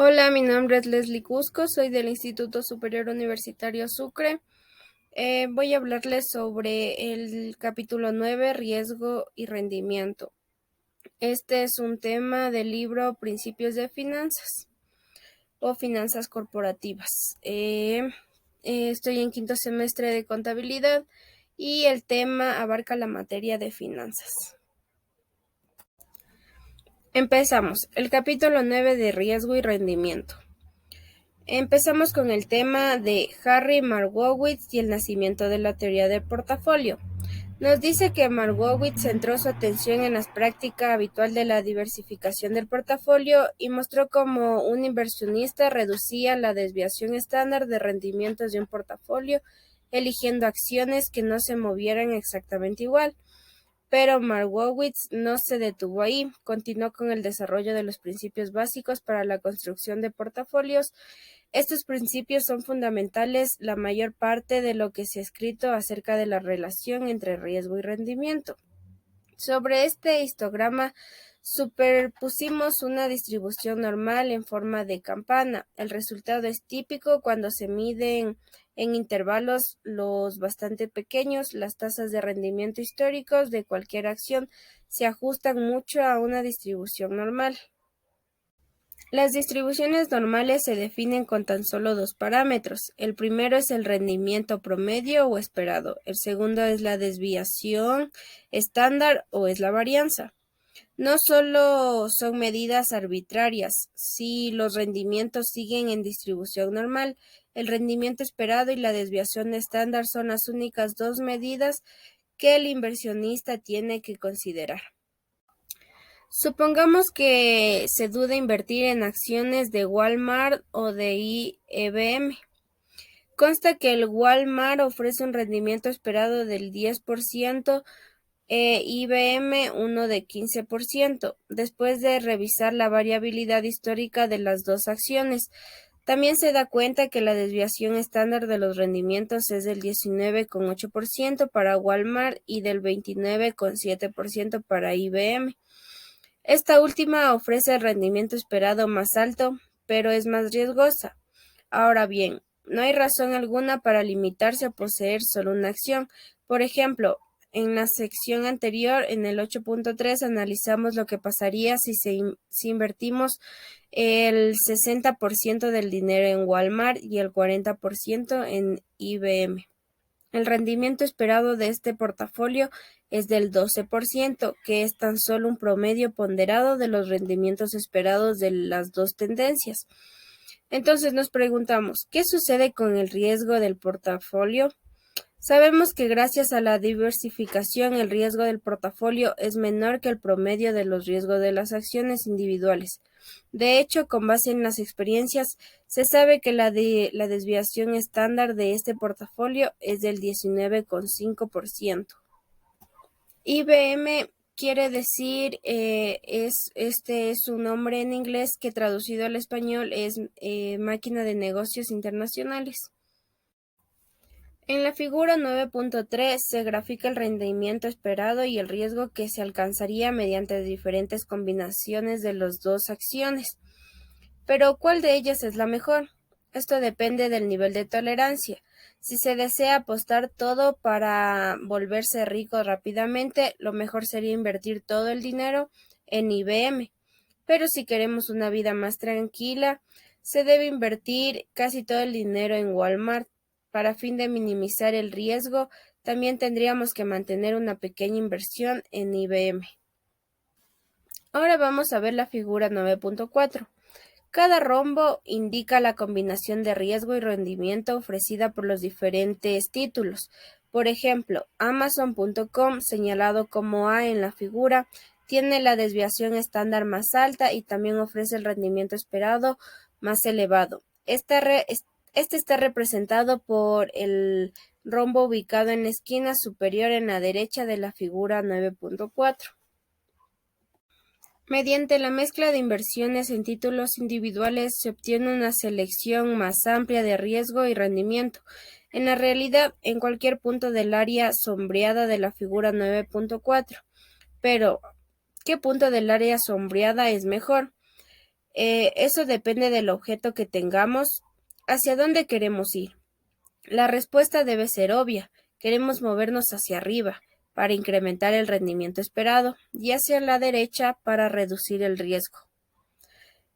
Hola, mi nombre es Leslie Cusco, soy del Instituto Superior Universitario Sucre. Voy a hablarles sobre el capítulo 9, riesgo y rendimiento. Este es un tema del libro Principios de Finanzas o Finanzas Corporativas. Estoy en quinto semestre de contabilidad y el tema abarca la materia de finanzas. Empezamos. El capítulo 9 de riesgo y rendimiento. Empezamos con el tema de Harry Markowitz y el nacimiento de la teoría del portafolio. Nos dice que Markowitz centró su atención en la práctica habitual de la diversificación del portafolio y mostró cómo un inversionista reducía la desviación estándar de rendimientos de un portafolio, eligiendo acciones que no se movieran exactamente igual. Pero Markowitz no se detuvo ahí, continuó con el desarrollo de los principios básicos para la construcción de portafolios. Estos principios son fundamentales la mayor parte de lo que se ha escrito acerca de la relación entre riesgo y rendimiento. Sobre este histograma superpusimos una distribución normal en forma de campana. El resultado es típico cuando se miden en intervalos los bastante pequeños. Las tasas de rendimiento históricos de cualquier acción se ajustan mucho a una distribución normal. Las distribuciones normales se definen con tan solo dos parámetros. El primero es el rendimiento promedio o esperado. El segundo es la desviación estándar o es la varianza. No solo son medidas arbitrarias. Si los rendimientos siguen en distribución normal, el rendimiento esperado y la desviación estándar son las únicas dos medidas que el inversionista tiene que considerar. Supongamos que se duda invertir en acciones de Walmart o de IBM. Consta que el Walmart ofrece un rendimiento esperado del 10%, IBM uno de 15%, después de revisar la variabilidad histórica de las dos acciones. También se da cuenta que la desviación estándar de los rendimientos es del 19,8% para Walmart y del 29,7% para IBM. Esta última ofrece el rendimiento esperado más alto, pero es más riesgosa. Ahora bien, no hay razón alguna para limitarse a poseer solo una acción. Por ejemplo, en la sección anterior, en el 8.3, analizamos lo que pasaría si invertimos el 60% del dinero en Walmart y el 40% en IBM. El rendimiento esperado de este portafolio es del 12%, que es tan solo un promedio ponderado de los rendimientos esperados de las dos tendencias. Entonces nos preguntamos, ¿qué sucede con el riesgo del portafolio? Sabemos que gracias a la diversificación el riesgo del portafolio es menor que el promedio de los riesgos de las acciones individuales. De hecho, con base en las experiencias, se sabe que la desviación estándar de este portafolio es del 19,5%. IBM quiere decir, este es su nombre en inglés que traducido al español es máquina de negocios internacionales. En la figura 9.3 se grafica el rendimiento esperado y el riesgo que se alcanzaría mediante diferentes combinaciones de las dos acciones. Pero ¿cuál de ellas es la mejor? Esto depende del nivel de tolerancia. Si se desea apostar todo para volverse rico rápidamente, lo mejor sería invertir todo el dinero en IBM. Pero si queremos una vida más tranquila, se debe invertir casi todo el dinero en Walmart. Para fin de minimizar el riesgo, también tendríamos que mantener una pequeña inversión en IBM. Ahora vamos a ver la figura 9.4. Cada rombo indica la combinación de riesgo y rendimiento ofrecida por los diferentes títulos. Por ejemplo, Amazon.com, señalado como A en la figura, tiene la desviación estándar más alta y también ofrece el rendimiento esperado más elevado. Este está representado por el rombo ubicado en la esquina superior en la derecha de la figura 9.4. Mediante la mezcla de inversiones en títulos individuales se obtiene una selección más amplia de riesgo y rendimiento. En la realidad, en cualquier punto del área sombreada de la figura 9.4. Pero, ¿qué punto del área sombreada es mejor? Eso depende del objeto que tengamos. ¿Hacia dónde queremos ir? La respuesta debe ser obvia. Queremos movernos hacia arriba para incrementar el rendimiento esperado y hacia la derecha para reducir el riesgo.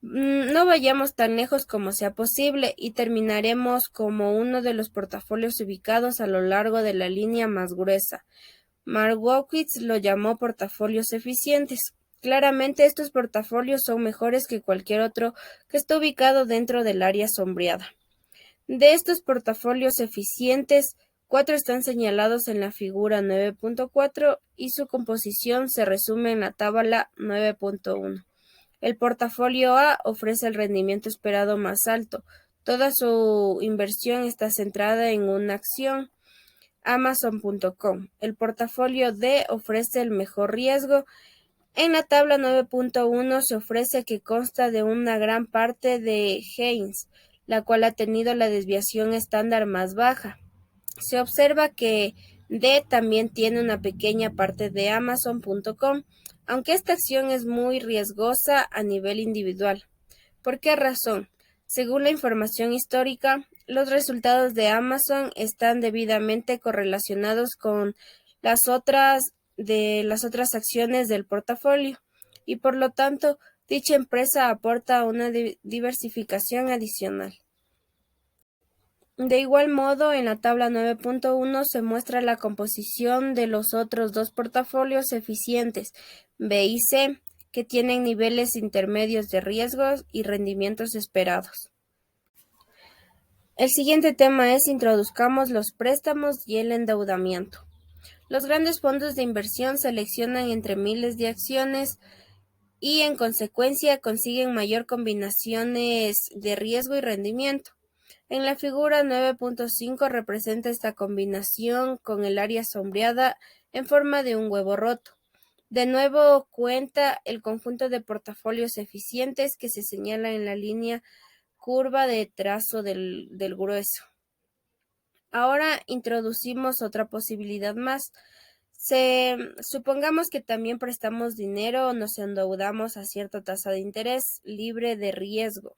No vayamos tan lejos como sea posible y terminaremos como uno de los portafolios ubicados a lo largo de la línea más gruesa. Markowitz lo llamó portafolios eficientes. Claramente estos portafolios son mejores que cualquier otro que esté ubicado dentro del área sombreada. De estos portafolios eficientes, 4 están señalados en la figura 9.4 y su composición se resume en la tabla 9.1. El portafolio A ofrece el rendimiento esperado más alto. Toda su inversión está centrada en una acción, Amazon.com. El portafolio D ofrece el mejor riesgo. En la tabla 9.1 se ofrece que consta de una gran parte de Heinz, la cual ha tenido la desviación estándar más baja. Se observa que D también tiene una pequeña parte de Amazon.com, aunque esta acción es muy riesgosa a nivel individual. ¿Por qué razón? Según la información histórica, los resultados de Amazon están debidamente correlacionados con las otras acciones del portafolio y por lo tanto dicha empresa aporta una diversificación adicional. De igual modo, en la tabla 9.1 se muestra la composición de los otros dos portafolios eficientes, B y C, que tienen niveles intermedios de riesgos y rendimientos esperados. El siguiente tema es introduzcamos los préstamos y el endeudamiento. Los grandes fondos de inversión seleccionan entre miles de acciones y en consecuencia consiguen mayor combinaciones de riesgo y rendimiento. En la figura 9.5 representa esta combinación con el área sombreada en forma de un huevo roto. De nuevo cuenta el conjunto de portafolios eficientes que se señala en la línea curva de trazo del grueso. Ahora introducimos otra posibilidad más. Supongamos que también prestamos dinero o nos endeudamos a cierta tasa de interés libre de riesgo.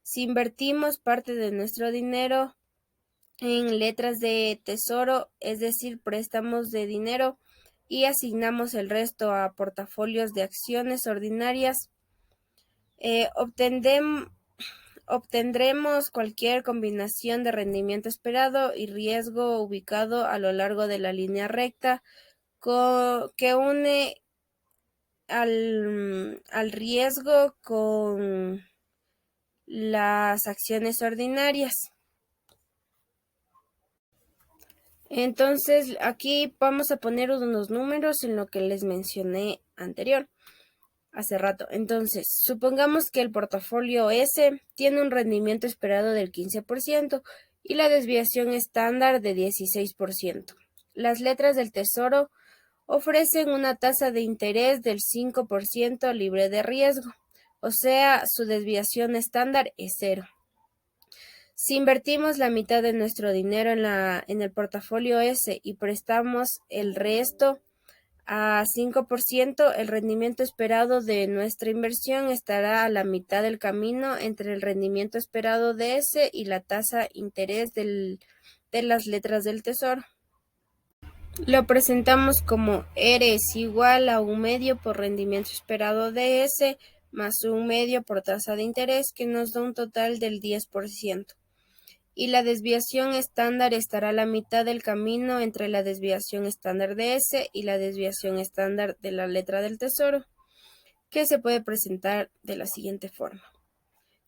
Si invertimos parte de nuestro dinero en letras de tesoro, es decir, préstamos de dinero, y asignamos el resto a portafolios de acciones ordinarias, obtendremos cualquier combinación de rendimiento esperado y riesgo ubicado a lo largo de la línea recta que une al riesgo con las acciones ordinarias. Entonces, aquí vamos a poner unos números en lo que les mencioné hace rato. Entonces, supongamos que el portafolio S tiene un rendimiento esperado del 15% y la desviación estándar de 16%. Las letras del tesoro ofrecen una tasa de interés del 5% libre de riesgo, o sea, su desviación estándar es 0. Si invertimos la mitad de nuestro dinero en el portafolio S y prestamos el resto a 5%, el rendimiento esperado de nuestra inversión estará a la mitad del camino entre el rendimiento esperado de S y la tasa interés de las letras del tesoro. Lo presentamos como R es igual a 1/2 por rendimiento esperado de S más 1/2 por tasa de interés, que nos da un total del 10%. Y la desviación estándar estará a la mitad del camino entre la desviación estándar de S y la desviación estándar de la letra del tesoro, que se puede presentar de la siguiente forma.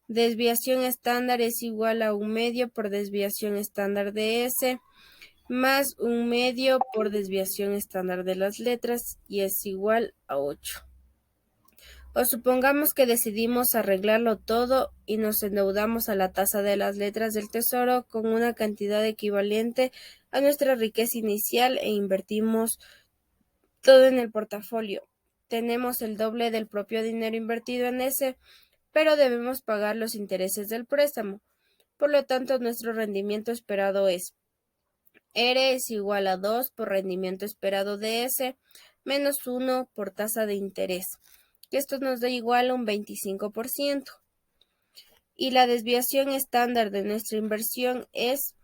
Desviación estándar es igual a 1/2 por desviación estándar de S más 1/2 por desviación estándar de las letras y es igual a 8. O supongamos que decidimos arreglarlo todo y nos endeudamos a la tasa de las letras del tesoro con una cantidad equivalente a nuestra riqueza inicial e invertimos todo en el portafolio. Tenemos el doble del propio dinero invertido en ese, pero debemos pagar los intereses del préstamo. Por lo tanto, nuestro rendimiento esperado es R es igual a 2 por rendimiento esperado de S menos 1 por tasa de interés. que esto nos da igual a un 25%. Y la desviación estándar de nuestra inversión es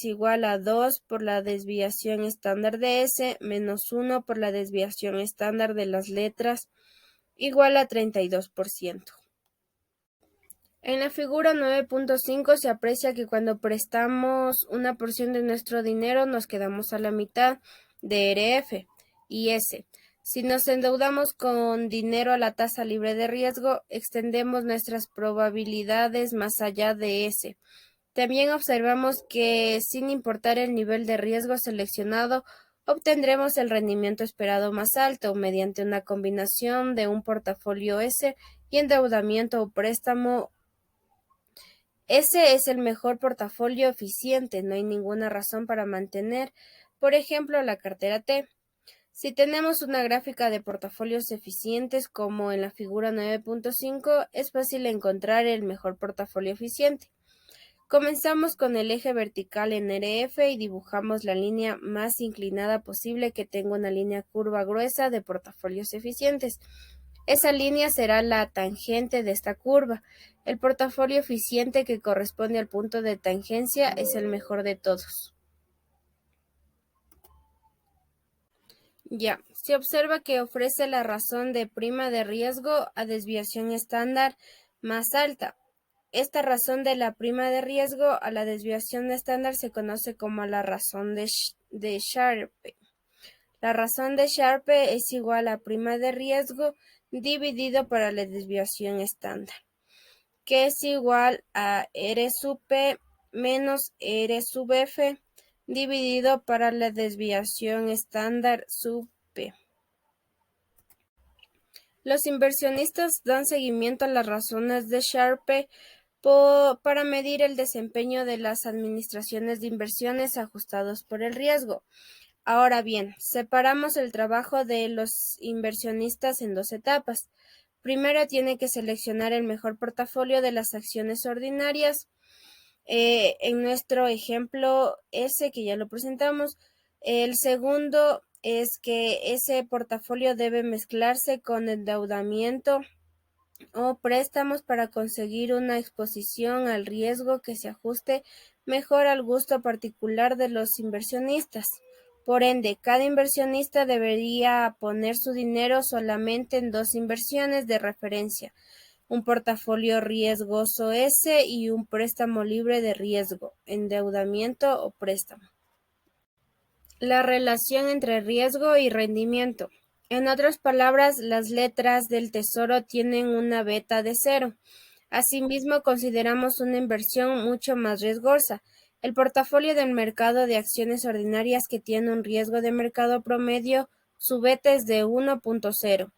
igual a 2 por la desviación estándar de S menos 1 por la desviación estándar de las letras, igual a 32%. En la figura 9.5 se aprecia que cuando prestamos una porción de nuestro dinero nos quedamos a la mitad de RF y S. Si nos endeudamos con dinero a la tasa libre de riesgo, extendemos nuestras probabilidades más allá de S. También observamos que, sin importar el nivel de riesgo seleccionado, obtendremos el rendimiento esperado más alto mediante una combinación de un portafolio S y endeudamiento o préstamo. Ese es el mejor portafolio eficiente, no hay ninguna razón para mantener, por ejemplo, la cartera T. Si tenemos una gráfica de portafolios eficientes como en la figura 9.5, es fácil encontrar el mejor portafolio eficiente. Comenzamos con el eje vertical en RF y dibujamos la línea más inclinada posible que tenga una línea curva gruesa de portafolios eficientes. Esa línea será la tangente de esta curva. El portafolio eficiente que corresponde al punto de tangencia es el mejor de todos. Ya, se observa que ofrece la razón de prima de riesgo a desviación estándar más alta. Esta razón de la prima de riesgo a la desviación estándar se conoce como la razón de Sharpe. La razón de Sharpe es igual a prima de riesgo dividido por la desviación estándar, que es igual a R sub P menos R sub F dividido para la desviación estándar sub P. Los inversionistas dan seguimiento a las razones de Sharpe para medir el desempeño de las administraciones de inversiones ajustados por el riesgo. Ahora bien, separamos el trabajo de los inversionistas en dos etapas. Primero tiene que seleccionar el mejor portafolio de las acciones ordinarias. En nuestro ejemplo ese que ya lo presentamos. El segundo es que ese portafolio debe mezclarse con endeudamiento o préstamos para conseguir una exposición al riesgo que se ajuste mejor al gusto particular de los inversionistas. Por ende, cada inversionista debería poner su dinero solamente en dos inversiones de referencia, un portafolio riesgoso S y un préstamo libre de riesgo, endeudamiento o préstamo. La relación entre riesgo y rendimiento. En otras palabras, las letras del tesoro tienen una beta de 0. Asimismo, consideramos una inversión mucho más riesgosa. El portafolio del mercado de acciones ordinarias que tiene un riesgo de mercado promedio, su beta es de 1.0.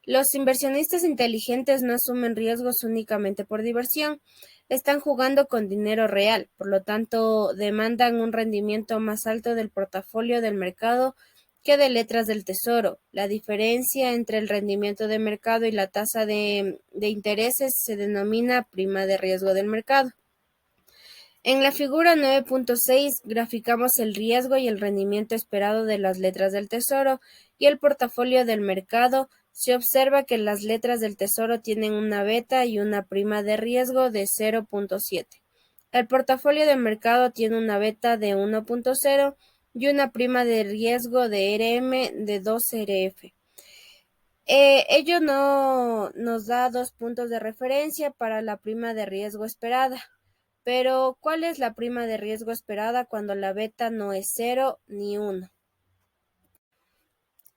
Los inversionistas inteligentes no asumen riesgos únicamente por diversión. Están jugando con dinero real, por lo tanto demandan un rendimiento más alto del portafolio del mercado que de letras del tesoro. La diferencia entre el rendimiento de mercado y la tasa de intereses se denomina prima de riesgo del mercado. En la figura 9.6 graficamos el riesgo y el rendimiento esperado de las letras del tesoro y el portafolio del mercado. Se observa que las letras del tesoro tienen una beta y una prima de riesgo de 0.7. El portafolio del mercado tiene una beta de 1.0 y una prima de riesgo de RM de 2 RF. Ello nos da 2 puntos de referencia para la prima de riesgo esperada. Pero, ¿cuál es la prima de riesgo esperada cuando la beta no es 0 ni 1?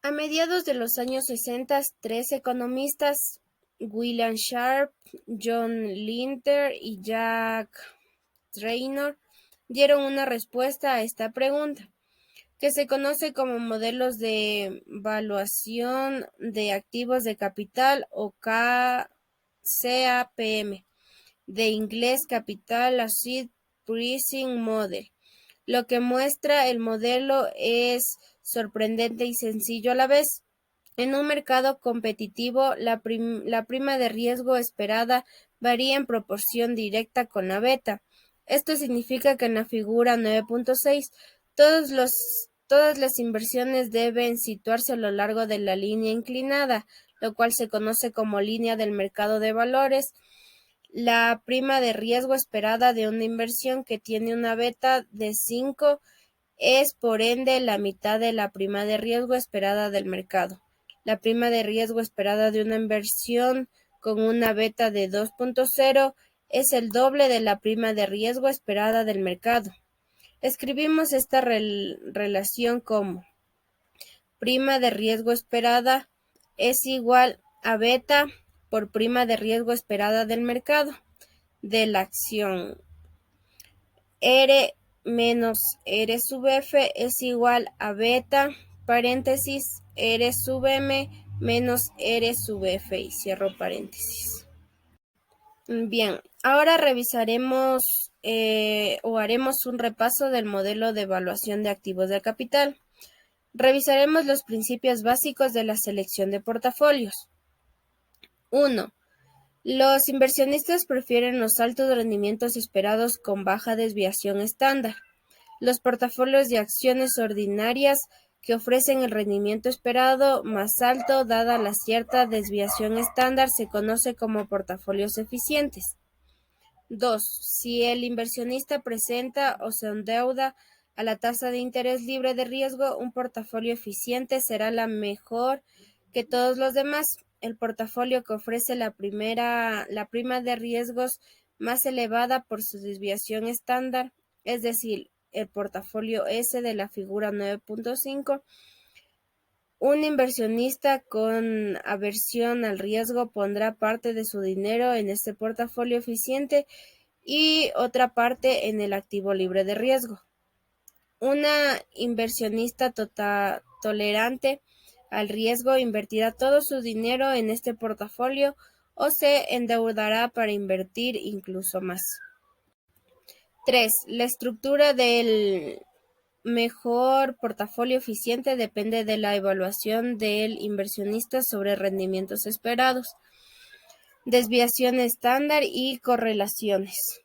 A mediados de los años 60, 3 economistas, William Sharpe, John Linter y Jack Traynor, dieron una respuesta a esta pregunta, que se conoce como modelos de valuación de activos de capital o CAPM. De inglés Capital Asset Pricing Model. Lo que muestra el modelo es sorprendente y sencillo a la vez. En un mercado competitivo, la prima de riesgo esperada varía en proporción directa con la beta. Esto significa que en la figura 9.6 todos los Todas las inversiones deben situarse a lo largo de la línea inclinada, lo cual se conoce como línea del mercado de valores. La prima de riesgo esperada de una inversión que tiene una beta de 5 es, por ende, la mitad de la prima de riesgo esperada del mercado. La prima de riesgo esperada de una inversión con una beta de 2.0 es el doble de la prima de riesgo esperada del mercado. Escribimos esta relación como prima de riesgo esperada es igual a beta por prima de riesgo esperada del mercado de la acción. R menos R sub F es igual a beta, paréntesis, R sub M menos R sub F y cierro paréntesis. Bien, ahora revisaremos o haremos un repaso del modelo de evaluación de activos de capital. Revisaremos los principios básicos de la selección de portafolios. 1. Los inversionistas prefieren los altos rendimientos esperados con baja desviación estándar. Los portafolios de acciones ordinarias que ofrecen el rendimiento esperado más alto dada la cierta desviación estándar se conoce como portafolios eficientes. 2. Si el inversionista presenta o se endeuda a la tasa de interés libre de riesgo, un portafolio eficiente será la mejor que todos los demás. El portafolio que ofrece la prima de riesgos más elevada por su desviación estándar, es decir, el portafolio S de la figura 9.5. Un inversionista con aversión al riesgo pondrá parte de su dinero en este portafolio eficiente y otra parte en el activo libre de riesgo. Una inversionista tolerante al riesgo invertirá todo su dinero en este portafolio o se endeudará para invertir incluso más. 3. La estructura del mejor portafolio eficiente depende de la evaluación del inversionista sobre rendimientos esperados, desviación estándar y correlaciones.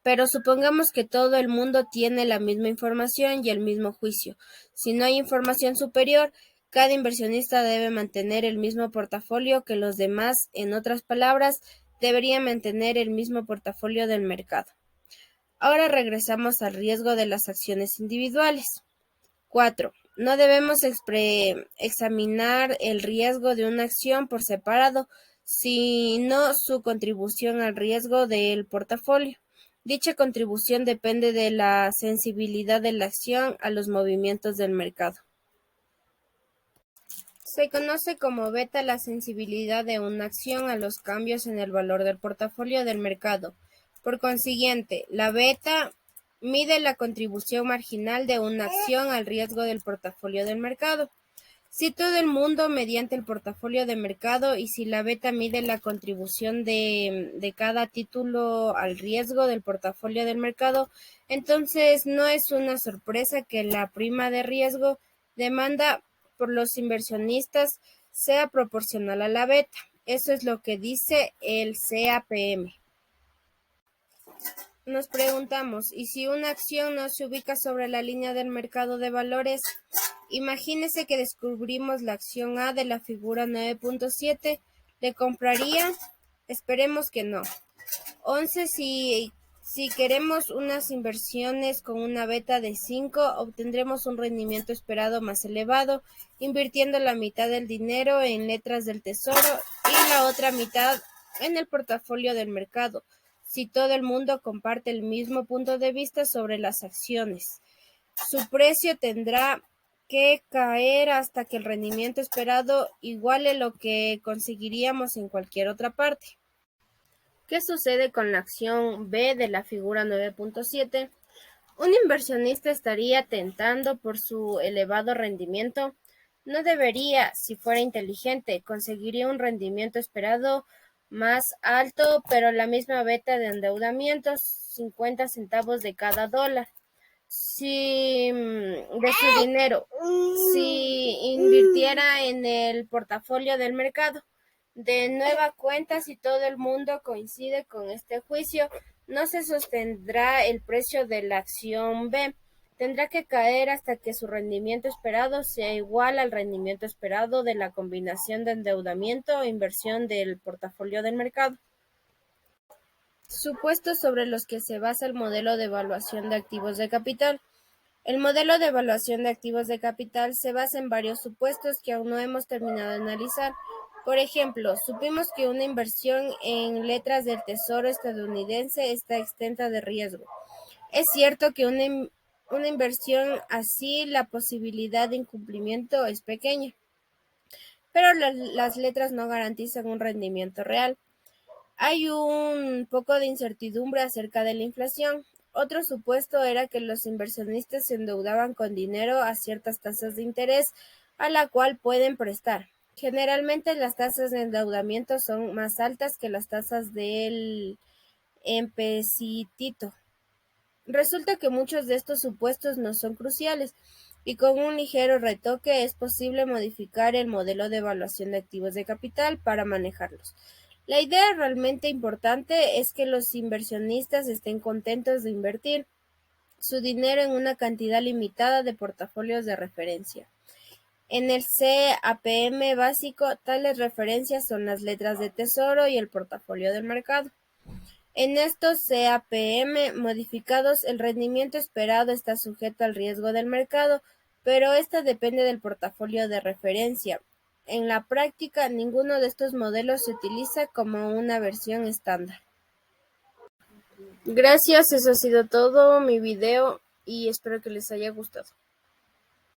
Pero supongamos que todo el mundo tiene la misma información y el mismo juicio. Si no hay información superior, cada inversionista debe mantener el mismo portafolio que los demás. En otras palabras, debería mantener el mismo portafolio del mercado. Ahora regresamos al riesgo de las acciones individuales. 4. No debemos examinar el riesgo de una acción por separado, sino su contribución al riesgo del portafolio. Dicha contribución depende de la sensibilidad de la acción a los movimientos del mercado. Se conoce como beta la sensibilidad de una acción a los cambios en el valor del portafolio del mercado. Por consiguiente, la beta mide la contribución marginal de una acción al riesgo del portafolio del mercado. Si todo el mundo mediante el portafolio de mercado y si la beta mide la contribución de cada título al riesgo del portafolio del mercado, entonces no es una sorpresa que la prima de riesgo demanda por los inversionistas sea proporcional a la beta. Eso es lo que dice el CAPM. Nos preguntamos, ¿y si una acción no se ubica sobre la línea del mercado de valores? Imagínese que descubrimos la acción A de la figura 9.7. ¿Le compraría? Esperemos que no. 11. Si queremos unas inversiones con una beta de 5, obtendremos un rendimiento esperado más elevado, invirtiendo la mitad del dinero en letras del tesoro y la otra mitad en el portafolio del mercado. Si todo el mundo comparte el mismo punto de vista sobre las acciones, su precio tendrá que caer hasta que el rendimiento esperado iguale lo que conseguiríamos en cualquier otra parte. ¿Qué sucede con la acción B de la figura 9.7? Un inversionista estaría tentando por su elevado rendimiento. No debería, si fuera inteligente, conseguiría un rendimiento esperado más alto, pero la misma beta de endeudamiento, 50 centavos de cada dólar. De su dinero, si invirtiera en el portafolio del mercado. De nueva cuenta, si todo el mundo coincide con este juicio, no se sostendrá el precio de la acción B. Tendrá que caer hasta que su rendimiento esperado sea igual al rendimiento esperado de la combinación de endeudamiento e inversión del portafolio del mercado. Supuestos sobre los que se basa el modelo de evaluación de activos de capital. El modelo de evaluación de activos de capital se basa en varios supuestos que aún no hemos terminado de analizar. Por ejemplo, supimos que una inversión en letras del Tesoro estadounidense está exenta de riesgo. Es cierto que una inversión así, la posibilidad de incumplimiento es pequeña, pero las letras no garantizan un rendimiento real. Hay un poco de incertidumbre acerca de la inflación. Otro supuesto era que los inversionistas se endeudaban con dinero a ciertas tasas de interés a la cual pueden prestar. Generalmente las tasas de endeudamiento son más altas que las tasas del empecitito. Resulta que muchos de estos supuestos no son cruciales, y con un ligero retoque es posible modificar el modelo de evaluación de activos de capital para manejarlos. La idea realmente importante es que los inversionistas estén contentos de invertir su dinero en una cantidad limitada de portafolios de referencia. En el CAPM básico, tales referencias son las letras de tesoro y el portafolio del mercado. En estos CAPM modificados, el rendimiento esperado está sujeto al riesgo del mercado, pero este depende del portafolio de referencia. En la práctica, ninguno de estos modelos se utiliza como una versión estándar. Gracias, eso ha sido todo mi video y espero que les haya gustado.